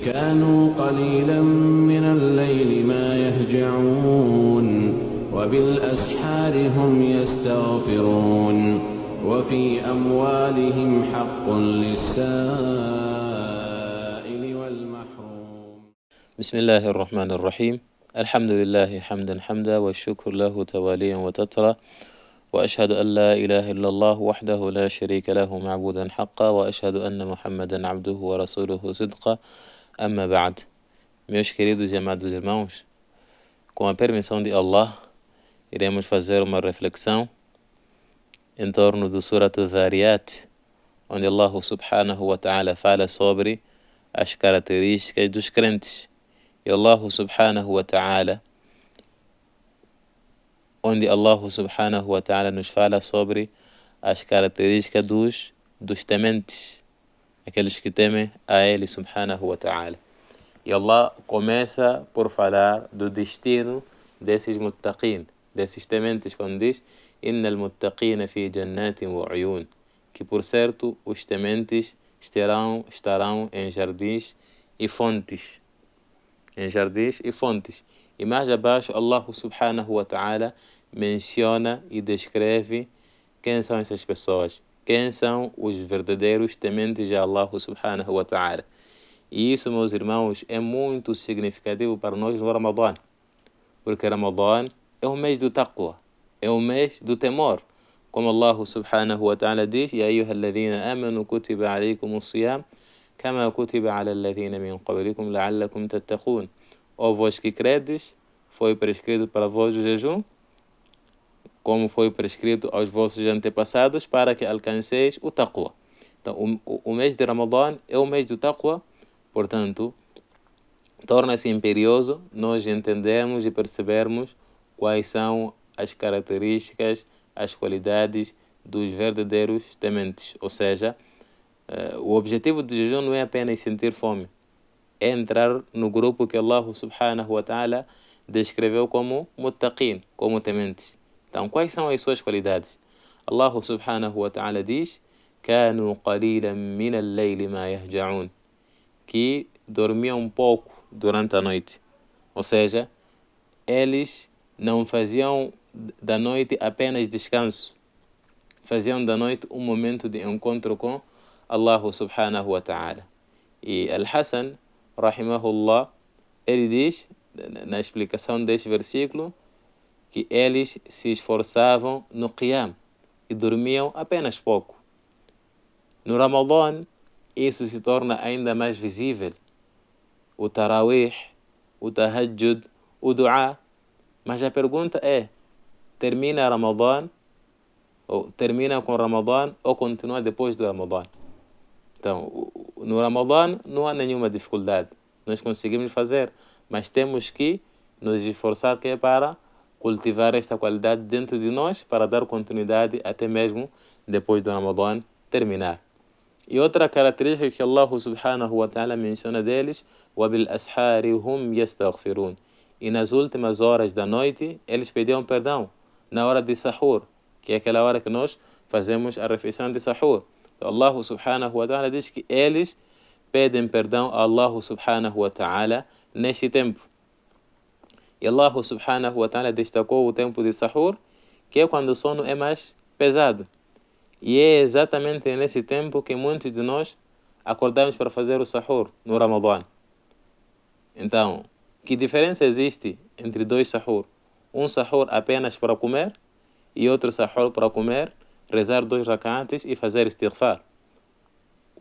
كانوا قليلا من الليل ما يهجعون وبالأسحار هم يستغفرون وفي أموالهم حق للسائل والمحروم. بسم الله الرحمن الرحيم. الحمد لله حمدا حمدا والشكر له تواليا وتترى، وأشهد أن لا إله إلا الله وحده لا شريك له معبودا حقا، وأشهد أن محمدا عبده ورسوله صدقا. Amma ba'd. Meus queridos e amados irmãos, com a permissão de Allah, iremos fazer uma reflexão em torno do Surat Al-Dhariyat, onde Allah subhanahu wa ta'ala fala sobre as características dos crentes. E Allah subhanahu wa ta'ala, onde Allah subhanahu wa ta'ala nos fala sobre as características dos tementes, aqueles que temem a Ele subhanahu wa ta'ala. E Allah começa por falar do destino desses muttaqin, desses tementes, quando diz Innal muttaqina fi jannatin wa uyun, que por certo os tementes estarão em jardins e fontes. Em jardins e fontes. E mais abaixo Allah subhanahu wa ta'ala menciona e descreve quem são essas pessoas, quem são os verdadeiros tementes de Allah subhanahu wa ta'ala. E isso, meus irmãos, é muito significativo para nós no Ramadã, porque Ramadã é o mês do taqwa, é o mês do temor. Como Allah subhanahu wa ta'ala diz, Ya ayyuhalladhina amanu kutiba alaykumus siyam, kama kutiba ala alladhina min qablikum la'allakum tattaqun. Ó vós que credes, foi prescrito para vós o jejum, como foi prescrito aos vossos antepassados, para que alcanceis o taqwa. Então, o mês de Ramadã é o mês do taqwa. Portanto, torna-se imperioso nós entendermos e percebermos quais são as características, as qualidades dos verdadeiros tementes. Ou seja, o objetivo do jejum não é apenas sentir fome, é entrar no grupo que Allah subhanahu wa ta'ala descreveu como muttaqin, como tementes. Então, quais são as suas qualidades? Allah subhanahu wa ta'ala diz كانوا قليلا من الليل ما يهجعون, que dormiam um pouco durante a noite. Ou seja, eles não faziam da noite apenas descanso, faziam da noite um momento de encontro com Allah subhanahu wa ta'ala. E Al-Hassan, rahimahullah, ele diz, na explicação deste versículo, que eles se esforçavam no qiyam e dormiam apenas pouco. No Ramadã, isso se torna ainda mais visível. O tarawih, o tahajjud, o dua. Mas a pergunta é, termina Ramadã, ou termina com Ramadã, ou continua depois do Ramadã? Então, no Ramadã não há nenhuma dificuldade. Nós conseguimos fazer, mas temos que nos esforçar para cultivar esta qualidade dentro de nós, para dar continuidade até mesmo depois do Ramadã terminar. E outra característica que Allah subhanahu wa ta'ala menciona deles, وَبِالْأَسْحَارِ هُمْ يَسْتَغْفِرُونَ, e nas últimas horas da noite eles pediam perdão, na hora de sahur, que é aquela hora que nós fazemos a refeição de sahur. Então, Allah subhanahu wa ta'ala diz que eles pedem perdão a Allah subhanahu wa ta'ala neste tempo. E Allah subhanahu wa ta'ala destacou o tempo de sahur, que é quando o sono é mais pesado. E é exatamente nesse tempo que muitos de nós acordamos para fazer o sahur no Ramadã. Então, que diferença existe entre dois sahur? Um sahur apenas para comer e outro sahur para comer, rezar 2 rak'ates e fazer istighfar.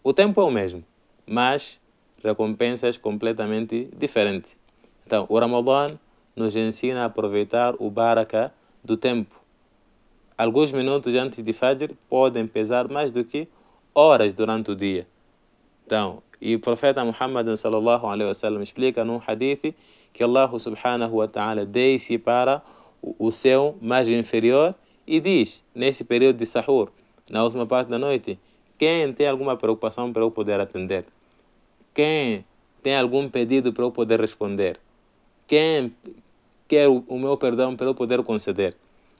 O tempo é o mesmo, mas recompensas completamente diferentes. Então, o Ramadã nos ensina a aproveitar o baraka do tempo. Alguns minutos antes de Fajr podem pesar mais do que horas durante o dia. Então, e o profeta Muhammad sallallahu alaihi wasallam explica num hadith que Allah subhanahu wa ta'ala desce para o céu mais inferior e diz, nesse período de sahur, na última parte da noite, quem tem alguma preocupação para eu poder atender? Quem tem algum pedido para eu poder responder? Quem quer o meu perdão para eu poder conceder?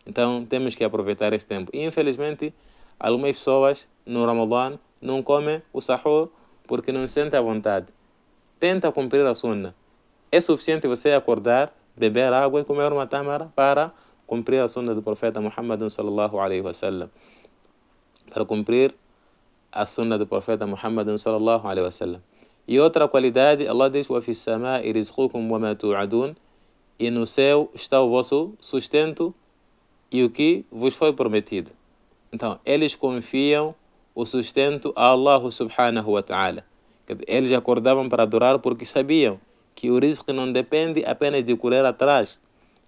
Então, temos que aproveitar esse tempo. E, infelizmente, algumas pessoas no Ramadã não comem o sahur porque não sentem a vontade. tenta cumprir a sunna. É suficiente você acordar, beber água e comer uma tâmara para cumprir a sunna do profeta Muhammad sallallahu alaihi wasallam. Para cumprir a sunna do profeta Muhammad sallallahu alaihi wasallam. E outra qualidade, Allah diz: "Wa fis samaa'i rizqukum wa ma tu'adun", e no céu está o vosso sustento e o que vos foi prometido. Então, eles confiam o sustento a Allah subhanahu wa ta'ala. Eles acordavam para adorar porque sabiam que o rizq não depende apenas de correr atrás,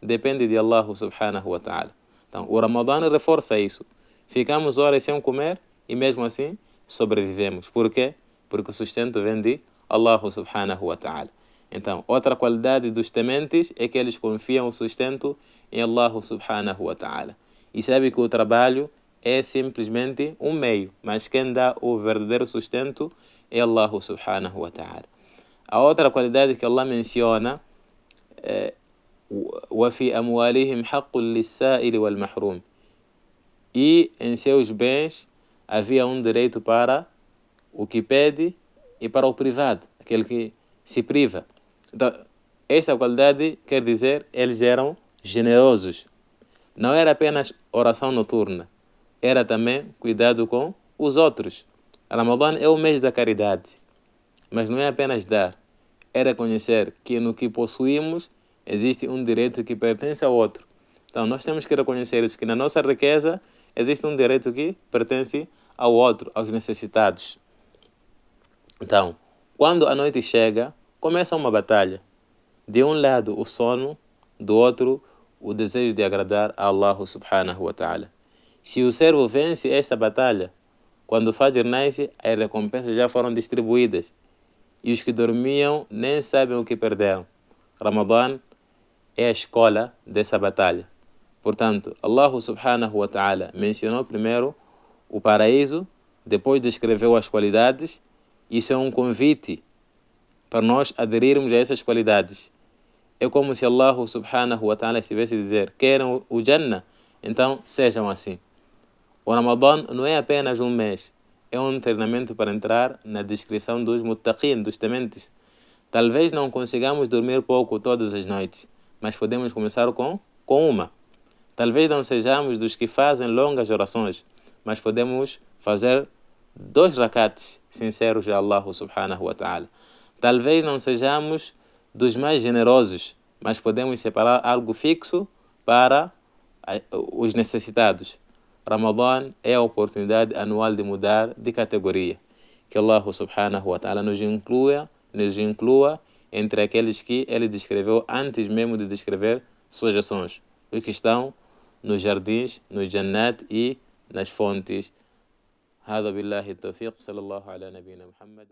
depende de Allah subhanahu wa ta'ala. Então, o Ramadã reforça isso. Ficamos horas sem comer e mesmo assim sobrevivemos. Por quê? Porque o sustento vem de Allah subhanahu wa ta'ala. Então, outra qualidade dos tementes é que eles confiam o sustento em Allah subhanahu wa ta'ala. E sabe que o trabalho é simplesmente um meio, mas quem dá o verdadeiro sustento é Allah subhanahu wa ta'ala. A outra qualidade que Allah menciona é وَفِي أَمْوَالِهِمْ حَقٌّ لِلسَّائِلِ وَالْمَحْرُومِ, e em seus bens havia um direito para o que pede e para o privado, aquele que se priva. Então, esta qualidade quer dizer, eles eram generosos. Não era apenas oração noturna, era também cuidado com os outros. Ramadã é o mês da caridade, mas não é apenas dar, é reconhecer que no que possuímos existe um direito que pertence ao outro. Então, nós temos que reconhecer isso, que na nossa riqueza existe um direito que pertence ao outro, aos necessitados. Então, quando a noite chega, começa uma batalha. De um lado, o sono, do outro, o desejo de agradar a Allah subhanahu wa ta'ala. Se o servo vence esta batalha, quando o Fajr nasce, as recompensas já foram distribuídas. E os que dormiam nem sabem o que perderam. Ramadã é a escola dessa batalha. Portanto, Allah subhanahu wa ta'ala mencionou primeiro o paraíso, depois descreveu as qualidades. Isso é um convite para nós aderirmos a essas qualidades. É como se Allah subhanahu wa ta'ala estivesse a dizer: querem o Jannah? Então sejam assim. O Ramadã não é apenas um mês, é um treinamento para entrar na descrição dos muttaqin, dos tementes. Talvez não consigamos dormir pouco todas as noites, mas podemos começar com uma. Talvez não sejamos dos que fazem longas orações, mas podemos fazer 2 rakats sinceros a Allah subhanahu wa ta'ala. Talvez não sejamos dos mais generosos, mas podemos separar algo fixo para os necessitados. Ramadã é a oportunidade anual de mudar de categoria. Que Allah subhanahu wa ta'ala nos inclua entre aqueles que ele descreveu antes mesmo de descrever suas ações, os que estão nos jardins, nos jannat e nas fontes. هذا بالله التوفيق صلى الله على نبينا محمد